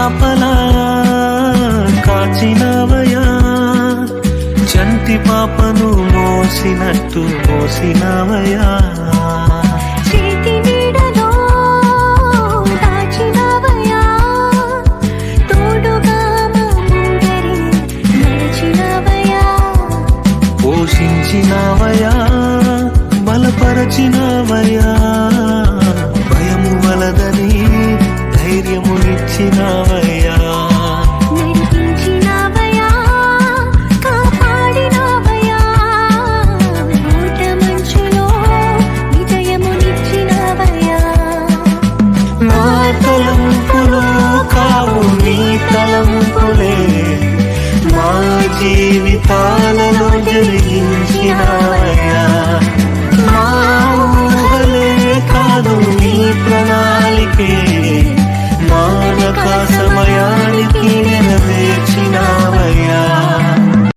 పాపలా కాచినవయా, చంటి పాపను మోసినట్టు మోసినవయా. పోషించినవయా, బలపరచినవయా, భయము వలదని ధైర్యమునిచ్చినవయ్యా.